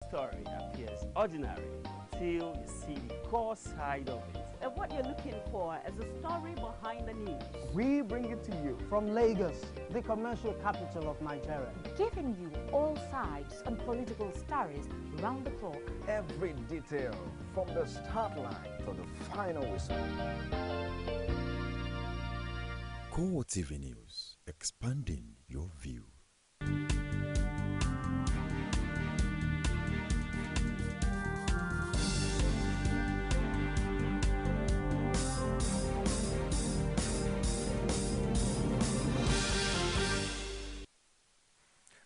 story appears ordinary till you see the core side of it. And what you're looking for is the story behind the news. We bring it to you from Lagos, the commercial capital of Nigeria. Giving you all sides and political stories round the clock. Every detail from the start line to the final whistle. CoreTV News, expanding your view.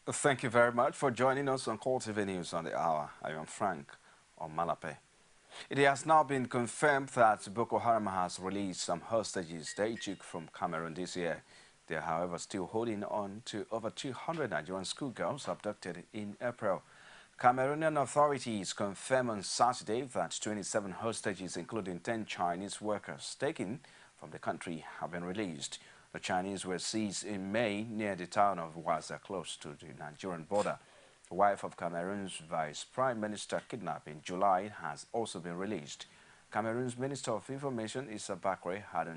Thank you very much for joining us on CoreTV News on the Hour. I am Frank Omalape. It has now been confirmed that Boko Haram has released some hostages they took from Cameroon this year. They are, however, still holding on to over 200 Nigerian schoolgirls abducted in April. Cameroonian authorities confirmed on Saturday that 27 hostages, including 10 Chinese workers taken from the country, have been released. The Chinese were seized in May near the town of Waza, close to the Nigerian border. The wife of Cameroon's vice prime minister kidnapped in July has also been released. Cameroon's Minister of Information, Issa Bakre, had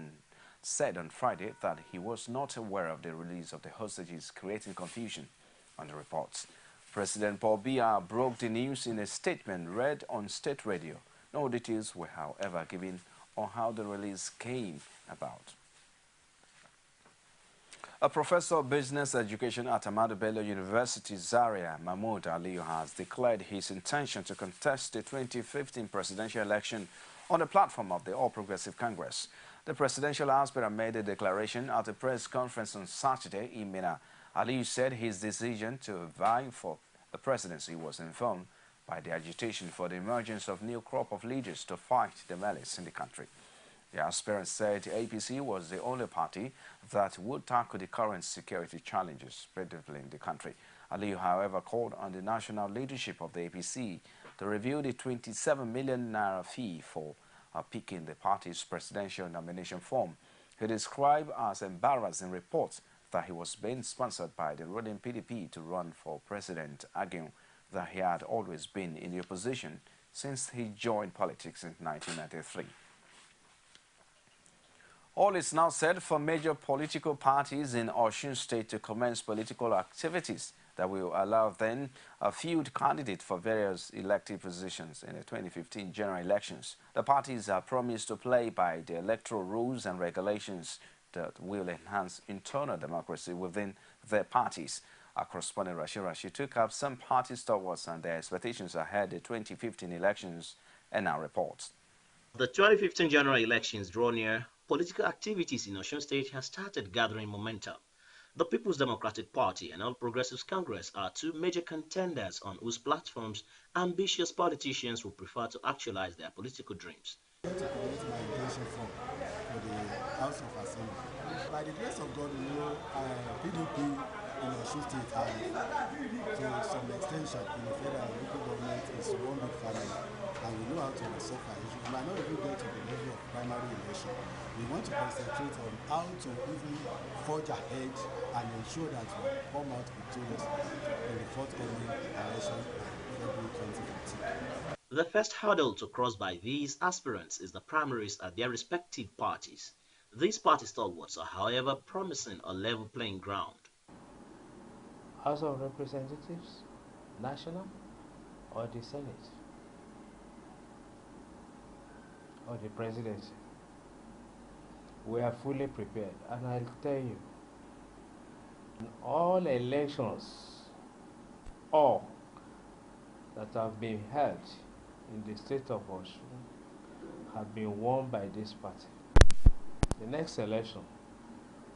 said on Friday that he was not aware of the release of the hostages, creating confusion on the reports. President Paul Biya broke the news in a statement read on state radio. No details were, however, given on how the release came about. A professor of business education at Ahmadu Bello University, Zaria, Mahmoud Aliyu, has declared his intention to contest the 2015 presidential election on the platform of the All Progressive Congress. The presidential aspirant made a declaration at a press conference on Saturday in Mina. Aliyu said his decision to vie for the presidency was informed by the agitation for the emergence of new crop of leaders to fight the malice in the country. The aspirant said APC was the only party that would tackle the current security challenges prevalent in the country. Aliyu, however, called on the national leadership of the APC to review the 27 million naira fee for picking the party's presidential nomination form. He described as embarrassing reports that he was being sponsored by the ruling PDP to run for president, arguing that he had always been in the opposition since he joined politics in 1993. All is now set for major political parties in Osun State to commence political activities that will allow them a field candidate for various elective positions in the 2015 general elections. The parties are promised to play by the electoral rules and regulations that will enhance internal democracy within their parties. Our correspondent Rashi took up some party stalwarts and their expectations ahead of the 2015 elections and now reports. The 2015 general elections draw near. Political activities in Osun State has started gathering momentum. The People's Democratic Party and All Progressives Congress are two major contenders on whose platforms ambitious politicians will prefer to actualize their political dreams. I want to commit my intention for the House of Assembly. By the grace of God, we know PDP in Osun State and to some extension in the federal and local government is one big family, and we know how to resolve our issues. We might not even get to the level of primary election. We want to concentrate on how to even forge ahead and ensure that we come out victorious in the forthcoming election in February 2015. The first hurdle to cross by these aspirants is the primaries at their respective parties. These party stalwarts are, however, promising a level playing ground. House of Representatives, National, or the Senate, or the Presidency. We are fully prepared, and I'll tell you, in all elections, all that have been held in the state of Osun have been won by this party. The next election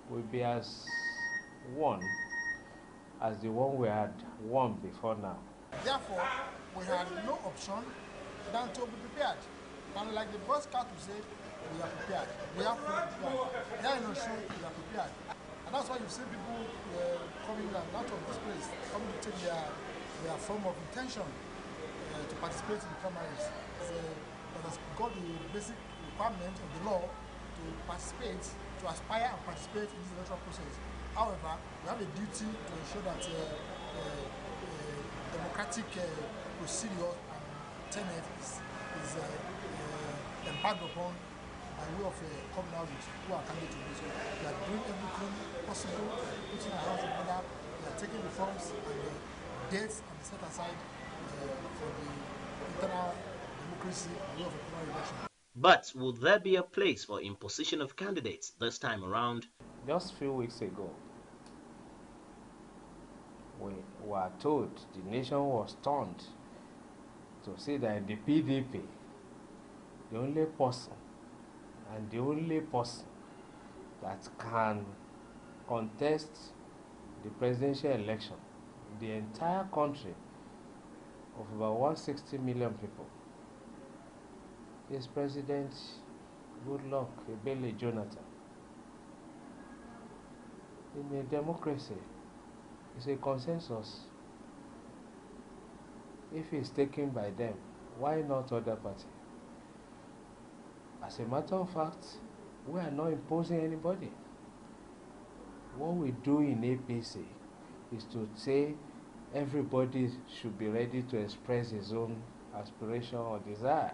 will be as won as the one we had won before now. Therefore, we had no option than to be prepared. And like the Boy Scout will say, we are prepared. We are fully prepared. Here in Osun, we are prepared. And that's why you see people coming out of this place, coming to take their form of intention to participate in the primaries. That has got the basic requirement of the law to participate, to aspire and participate in this electoral process. However, we have a duty to ensure that democratic procedure and tenet is embarked upon by way of coming out with who are candidates to this. We are doing everything possible, putting our house in order. We are taking the forms and the dates and set aside for the internal democracy by way of a primary election. But will there be a place for imposition of candidates this time around? Just a few weeks ago, we were told the nation was stunned to see that the PDP, the only person and the only person that can contest the presidential election in the entire country of about 160 million people is President Goodluck Ebele Jonathan. In a democracy, it's a consensus. If it's taken by them, why not other party? As a matter of fact, we are not imposing anybody. What we do in APC is to say everybody should be ready to express his own aspiration or desire.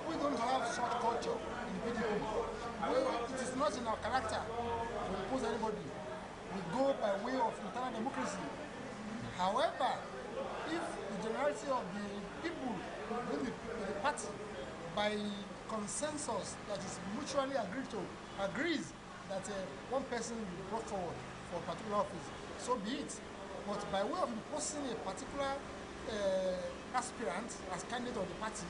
We don't have such culture in PDP. It is not in our character to impose anybody. We go by way of internal democracy. However, if the generality of the people within the party, by consensus that is mutually agreed to, agrees that one person will be brought forward for a particular office, so be it. But by way of imposing a particular aspirant as candidate of the party,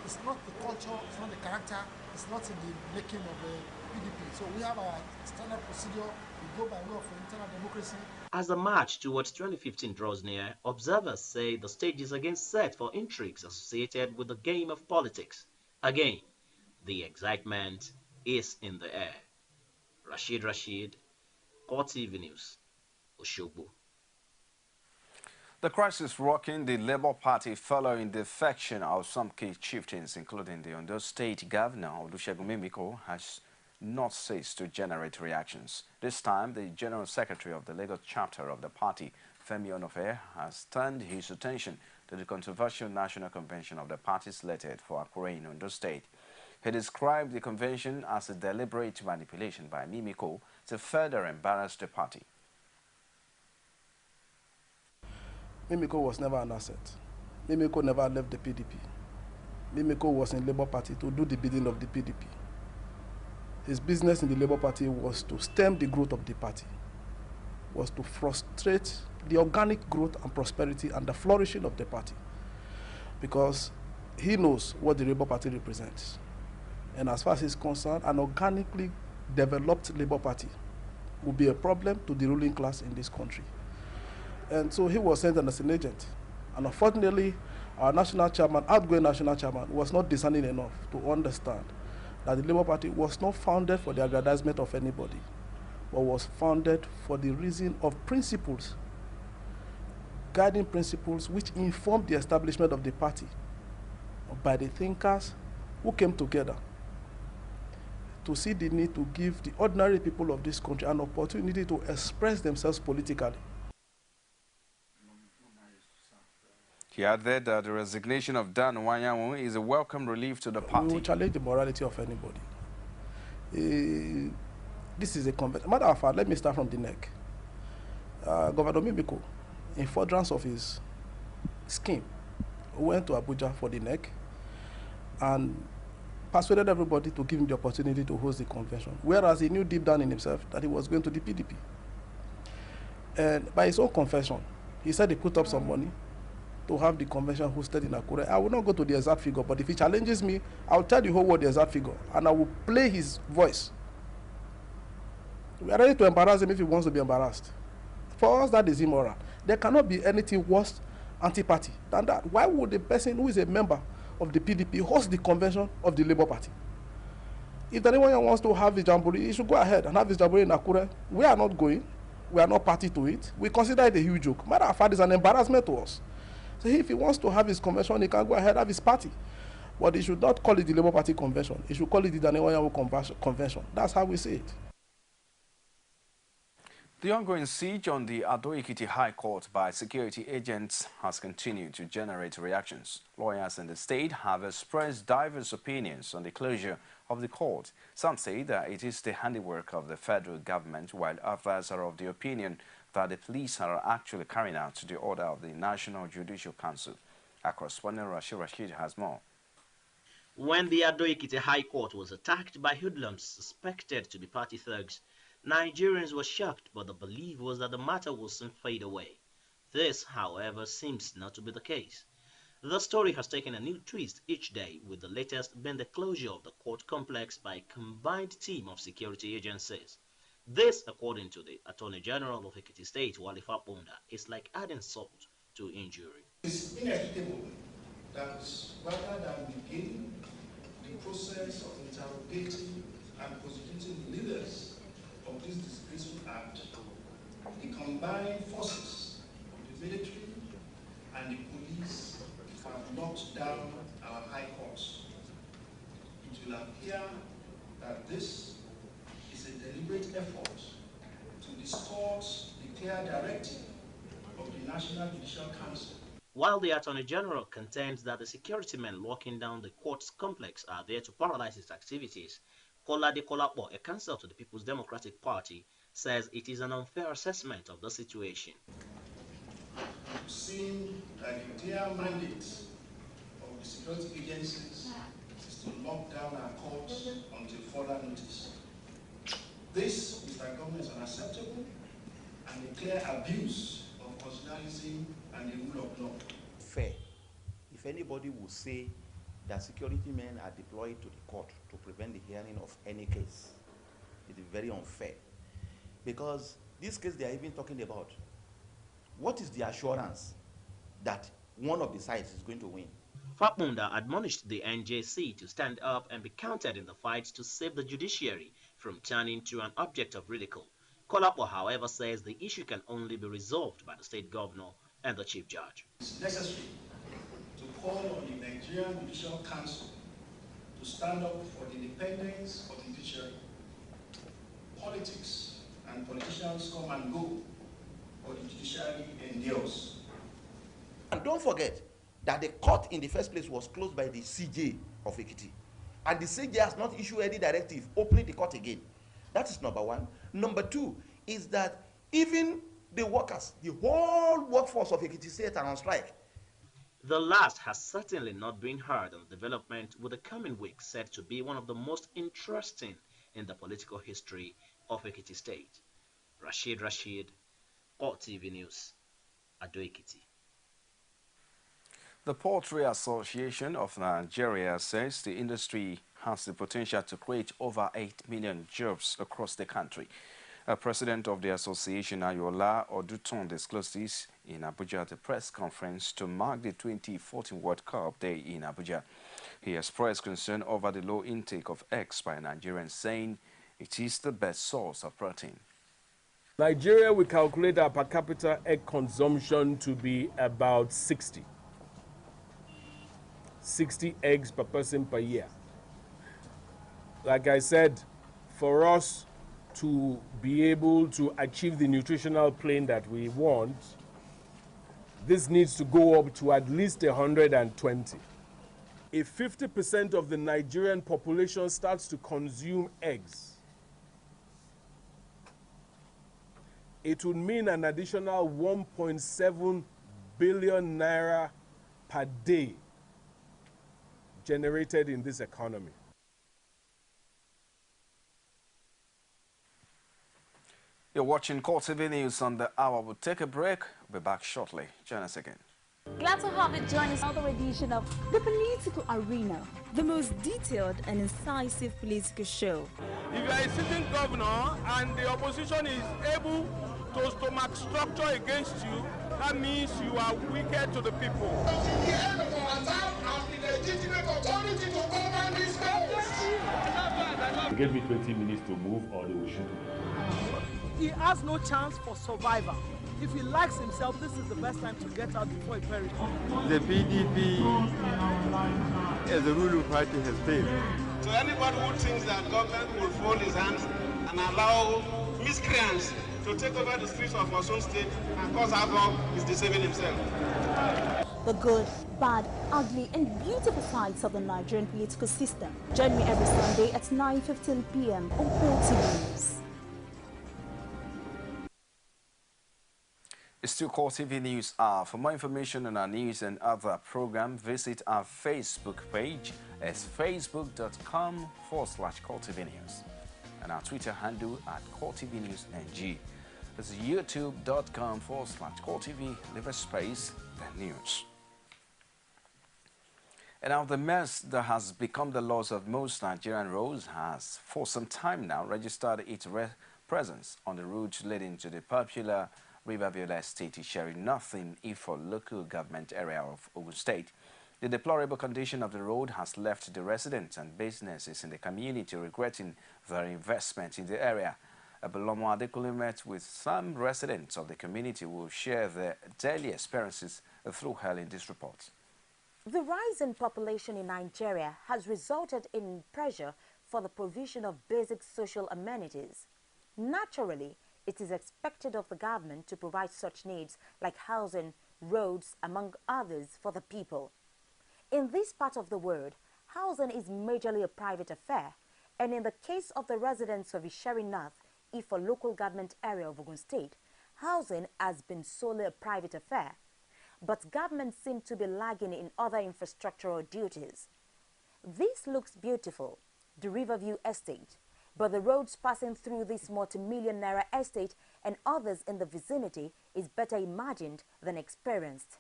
it's not the culture, it's not the character, it's not in the making of the PDP. So we have our standard procedure. We go by way of internal democracy. As the march towards 2015 draws near, observers say the stage is again set for intrigues associated with the game of politics. Again, the excitement is in the air. Rashid, CoreTV News, Oshogbo. The crisis rocking the Labour Party following the defection of some key chieftains, including the Ondo State Governor Olusegun Mimiko, has not ceased to generate reactions. This time, the General Secretary of the Lagos chapter of the party, Femi Onofe, has turned his attention to the controversial National Convention of the party slated for Akure in Ondo State. He described the convention as a deliberate manipulation by Mimiko to further embarrass the party. Mimiko was never an asset. Mimiko never left the PDP. Mimiko was in Labour Party to do the bidding of the PDP. His business in the Labour Party was to stem the growth of the party, was to frustrate the organic growth and prosperity and the flourishing of the party, because he knows what the Labour Party represents. And as far as he's concerned, an organically developed Labour Party will be a problem to the ruling class in this country. And so he was sent as an agent. And unfortunately, our national chairman, outgoing national chairman, was not discerning enough to understand that the Labour Party was not founded for the aggrandizement of anybody, but was founded for the reason of principles, guiding principles which informed the establishment of the party by the thinkers who came together to see the need to give the ordinary people of this country an opportunity to express themselves politically. He added that the resignation of Dan Wanyamu is a welcome relief to the party. We will challenge the morality of anybody. This is a convention. Matter of fact, let me start from the neck. Governor Mimiko, in furtherance of his scheme, went to Abuja for the neck and persuaded everybody to give him the opportunity to host the convention, whereas he knew deep down in himself that he was going to the PDP. And by his own confession, he said he put up some money to have the convention hosted in Akure. I will not go to the exact figure, but if he challenges me, I'll tell the whole world the exact figure, and I will play his voice. We are ready to embarrass him if he wants to be embarrassed. For us, that is immoral. There cannot be anything worse anti-party than that. Why would the person who is a member of the PDP host the convention of the Labour Party? If anyone wants to have his jamboree, he should go ahead and have his jamboree in Akure. We are not going. We are not party to it. We consider it a huge joke. Matter of fact, it's an embarrassment to us. So if he wants to have his convention, he can go ahead and have his party. But he should not call it the Labour Party convention. He should call it the Daniel Wanyamu convention. That's how we see it. The ongoing siege on the Ado-Ekiti High Court by security agents has continued to generate reactions. Lawyers in the state have expressed diverse opinions on the closure of the court. Some say that it is the handiwork of the federal government, while others are of the opinion that the police are actually carrying out the order of the National Judicial Council. Our correspondent Rashid has more. When the Ado-Ekiti High Court was attacked by hoodlums suspected to be party thugs, Nigerians were shocked, but the belief was that the matter will soon fade away. This, however, seems not to be the case. The story has taken a new twist each day, with the latest being the closure of the court complex by a combined team of security agencies. This, according to the Attorney General of Ekiti State, Wale Fapunda, is like adding salt to injury. It's inevitable that rather than begin the process of interrogating and prosecuting the leaders of this disgraceful act, the combined forces of the military and the police have knocked down our high courts. It will appear that this is a deliberate effort to distort the clear directive of the National Judicial Council. While the Attorney General contends that the security men locking down the court's complex are there to paralyze its activities, Kolade Kolapo, a counsellor to the People's Democratic Party, says it is an unfair assessment of the situation. It seems that the clear mandate of the security agencies is to lock down our courts until further notice. This, Mr. Governor, is unacceptable and a clear abuse of constitutionalism and the rule of law. Fair. If anybody will say that security men are deployed to the court to prevent the hearing of any case, it is very unfair. Because this case they are even talking about, what is the assurance that one of the sides is going to win? Fapunda admonished the NJC to stand up and be counted in the fight to save the judiciary from turning to an object of ridicule. Kolapo, however, says the issue can only be resolved by the state governor and the chief judge. It's necessary to call on the Nigerian Judicial Council to stand up for the independence of the judiciary. Politics and politicians come and go, but the judiciary endures. And don't forget that the court in the first place was closed by the CJ of Ekiti. And the CJ has not issued any directive opening the court again. That is number one. Number two is that even the workers, the whole workforce of Ekiti State are on strike. The last has certainly not been heard on development, with the coming week said to be one of the most interesting in the political history of Ekiti State. Rashid, CoreTV News, Ado-Ekiti. The Poultry Association of Nigeria says the industry has the potential to create over 8 million jobs across the country. President of the association, Ayola Oduton, disclosed this in Abuja at a press conference to mark the 2014 World Cup Day in Abuja. He expressed concern over the low intake of eggs by Nigerians, saying it is the best source of protein. Nigeria, we calculate our per capita egg consumption to be about 60 eggs per person per year. Like I said, for us to be able to achieve the nutritional plane that we want, this needs to go up to at least 120. If 50% of the Nigerian population starts to consume eggs, it would mean an additional 1.7 billion naira per day generated in this economy. You're watching CoreTV News on the hour. We'll take a break. We'll be back shortly. Join us again. Glad to have you join us on another edition of The Political Arena, the most detailed and incisive political show. If you are a sitting governor and the opposition is able to stomach structure against you, that means you are wicked to the people. Give me 20 minutes to move or they will shoot me. He has no chance for survival. If he likes himself, this is the best time to get out before he perishes. The PDP as a ruling party has failed. So anybody who thinks that government will fold his hands and allow miscreants to take over the streets of Osun State and cause havoc is deceiving himself. The good, bad, ugly and beautiful sides of the Nigerian political system. Join me every Sunday at 9:15 p.m. on CoreTV News. It's still CoreTV News Hour. For more information on our news and other programs, visit our Facebook page at facebook.com/CoreTV News and our Twitter handle at CoreTV News NG. That's youtube.com/CoreTV. Leave a space, then news. And now the mess that has become the loss of most Nigerian roads has, for some time now, registered its presence on the routes leading to the popular Riverview Estate sharing nothing for local government area of Ogun State. The deplorable condition of the road has left the residents and businesses in the community regretting their investment in the area. Abolomo Adekule met with some residents of the community who will share their daily experiences through her in this report. The rise in population in Nigeria has resulted in pressure for the provision of basic social amenities. Naturally, it is expected of the government to provide such needs like housing, roads, among others, for the people. In this part of the world, housing is majorly a private affair, and in the case of the residents of Isheri North, Ifa local government area of Ogun State, housing has been solely a private affair. But government seem to be lagging in other infrastructural duties. This looks beautiful, the Riverview Estate, but the roads passing through this multi-million naira estate and others in the vicinity is better imagined than experienced.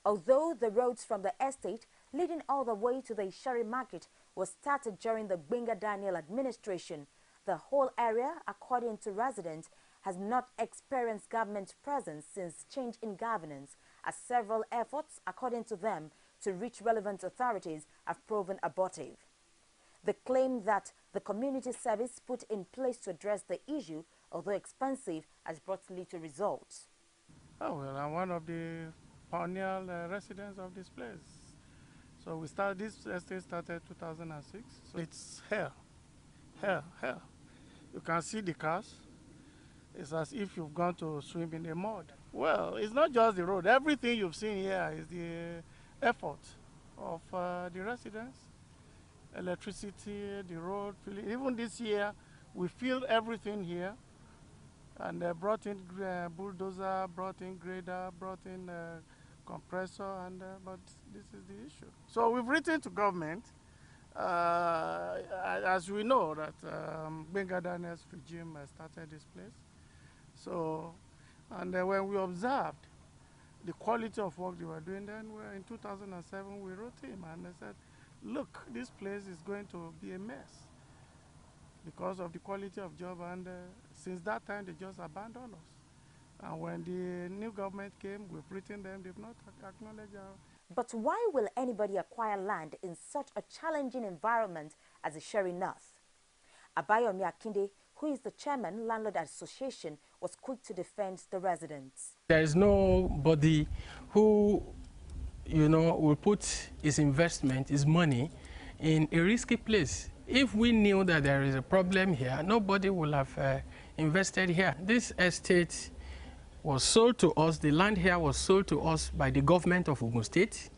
Although the roads from the estate leading all the way to the Ishari market was started during the Gbenga Daniel administration, the whole area, according to residents, has not experienced government presence since change in governance, as several efforts, according to them, to reach relevant authorities have proven abortive. They claim that the community service put in place to address the issue, although expensive, has brought little results. Oh, well, I'm one of the pioneer residents of this place. So this estate started 2006. So it's hell. You can see the cars. It's as if you've gone to swim in the mud. Well, it's not just the road. Everything you've seen here is the effort of the residents. Electricity, the road, even this year, we filled everything here. And brought in bulldozer, brought in grader, brought in compressor, and but this is the issue. So we've written to government, as we know that Gbenga Daniel's regime started this place. So, and when we observed the quality of work they were doing, then in 2007 we wrote him and they said, look, this place is going to be a mess because of the quality of job, and since that time they just abandoned us. And when the new government came, we've written them, they've not acknowledged our... But why will anybody acquire land in such a challenging environment as Isheri North? Abayomi Akinde, who is the chairman, Landlord Association, was quick to defend the residents. There is nobody who, will put his investment, his money, in a risky place. If we knew that there is a problem here, nobody would have invested here. This estate was sold to us, the land here was sold to us by the government of Ogun State.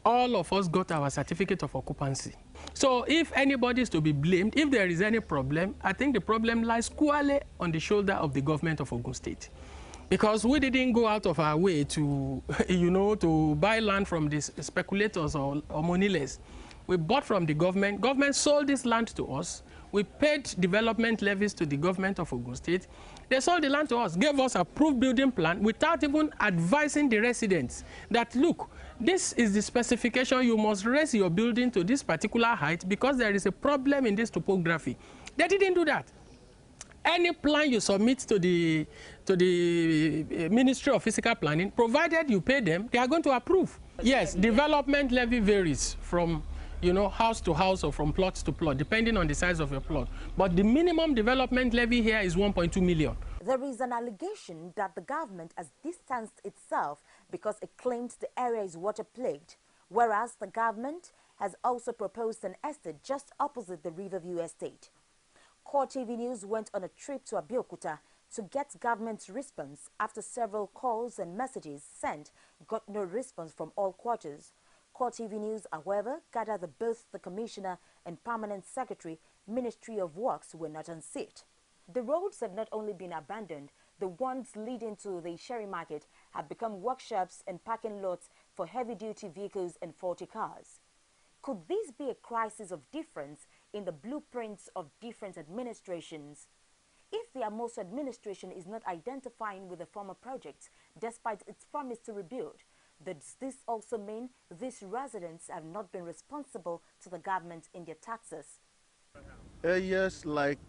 All of us got our certificate of occupancy. So if anybody is to be blamed, if there is any problem, I think the problem lies squarely on the shoulder of the government of Ogun State. Because we didn't go out of our way to, to buy land from these speculators or moneyless. We bought from the government. Government sold this land to us. We paid development levies to the government of Ogun State. They sold the land to us, gave us approved building plan without even advising the residents that, look, this is the specification, you must raise your building to this particular height because there is a problem in this topography. They didn't do that. Any plan you submit to the Ministry of Physical Planning, provided you pay them, they are going to approve. Yes, development levy varies from house to house or from plot to plot, depending on the size of your plot. But the minimum development levy here is 1.2 million. There is an allegation that the government has distanced itself because it claims the area is water plagued. whereas the government has also proposed an estate just opposite the Riverview estate. CoreTV News went on a trip to Abeokuta to get government's response after several calls and messages sent got no response from all quarters. CoreTV News, however, gathered that both the Commissioner and Permanent Secretary, Ministry of Works, were not on seat. The roads have not only been abandoned, the ones leading to the Sherry Market have become workshops and parking lots for heavy-duty vehicles and faulty cars. Could this be a crisis of difference in the blueprints of different administrations? If the Amosu administration is not identifying with the former projects, despite its promise to rebuild, does this also mean these residents have not been responsible to the government in their taxes? Yes, like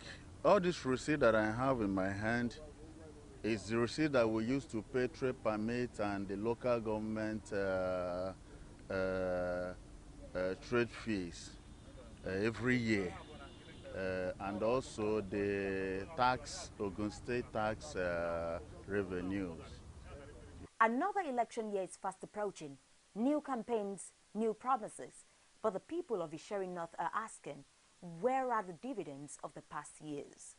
all this receipt that I have in my hand is the receipt that we used to pay trade permit and the local government trade fees every year. And also the tax, Ogun State tax revenues. Another election year is fast approaching. New campaigns, new promises. But the people of Isheri North are asking, where are the dividends of the past years?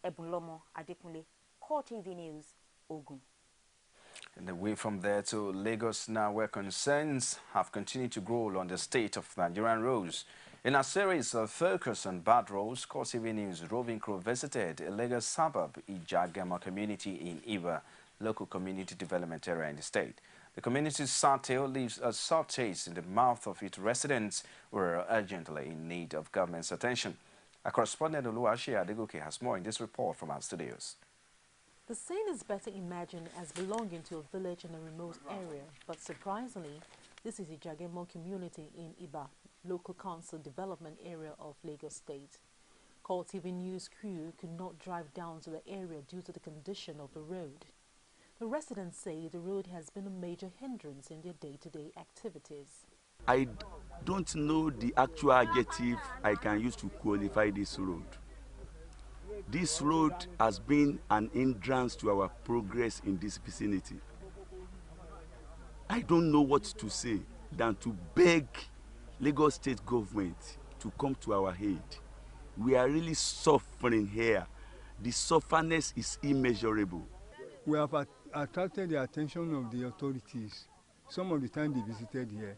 Ebulomo Adekunle, CoreTV News, Ogun. And away from there to Lagos now, where concerns have continued to grow on the state of Nigerian roads. In a series of focus on bad roads, CoreTV News roving crew visited a Lagos suburb, Ijagema community in Iba, local community development area in the state. The community's satire leaves a sour taste in the mouth of its residents who are urgently in need of government's attention. Our correspondent Oluwaseyi Adegoke has more in this report from our studios. The scene is better imagined as belonging to a village in a remote area, but surprisingly, this is a Ijagemo community in Iba, local council development area of Lagos State. CoreTV News crew could not drive down to the area due to the condition of the road. The residents say the road has been a major hindrance in their day-to-day activities. I don't know the actual adjective I can use to qualify this road. This road has been an hindrance to our progress in this vicinity. I don't know what to say than to beg Lagos State government to come to our aid. We are really suffering here. The sufferness is immeasurable. We have attracted the attention of the authorities. Some of the time they visited here,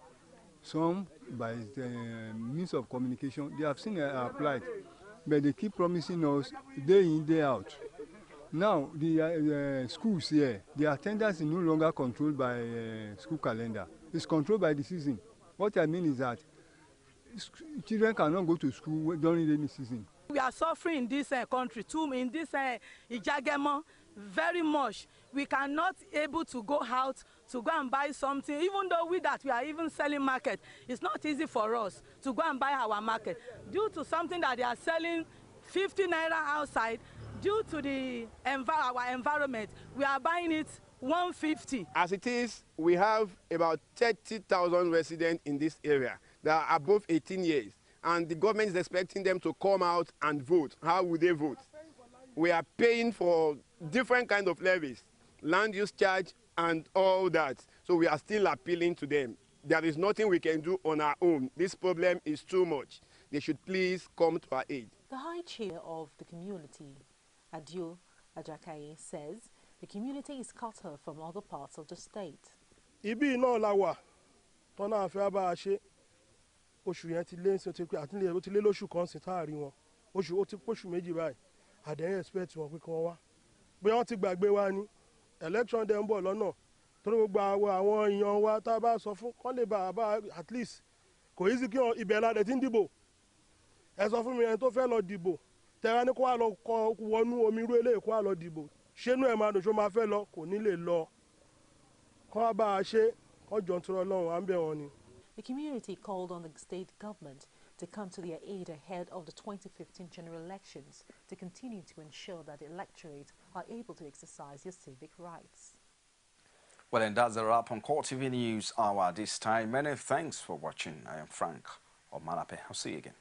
some by the means of communication. They have seen our plight, but they keep promising us day in, day out. Now, the schools here, the attendance is no longer controlled by school calendar. It's controlled by the season. What I mean is that children cannot go to school during rainy season. We are suffering in this country too, in this Ijagemo, very much. We cannot able to go out to go and buy something, even though we are even selling market. It's not easy for us to go and buy our market due to something that they are selling 50 naira outside. Due to the our environment, we are buying it 150. As it is, we have about 30,000 residents in this area that are above 18 years, and the government is expecting them to come out and vote. How would they vote? We are paying for different kinds of levies, land use charge and all that. So we are still appealing to them. There is nothing we can do on our own. This problem is too much. They should please come to our aid. The high chair of the community, Adio Ajakaye, says the community is cut off from other parts of the state. Ibi náà la wà tọ́nà àfẹ́ bá a ṣe oṣù yẹn ti lé ní ti pé àtúnlẹ̀ ó ti lé lóṣù kan sí táàrí wọn oṣù ó ti pọ̀ṣù méjì báyìí àdéhùn expect wọn pé kí wọ́n wá bí wọ́n ti gbàgbé wa ni election dẹ̀ ń bọ̀ lọ́nà torí gbogbo àwọn èèyàn wa tá a bá sọ fún kán lè bá a bá at least kò yí sí kí ibẹ̀ la dẹ̀ ti ń dìbò ẹ sọ fún mi ẹni tó fẹ́ lọ dìbò tẹ̀ra ní kó wá lọ kọ wọnú omi irú eléyìí kó wá lọ dìbò ṣénú ẹ̀ máa dùn ṣó máa fẹ́ lọ kò ní lè lọ kán wá bá a ṣe kán jọ ń turọ lọ́rùn à ń bẹ̀ wọ́n ni. The community called on the state government to come to their aid ahead of the 2015 general elections to continue to ensure that the electorate are able to exercise their civic rights. Well, and that's a wrap on CoreTV News Hour this time. Many thanks for watching. I am Frank Omalape. I'll see you again.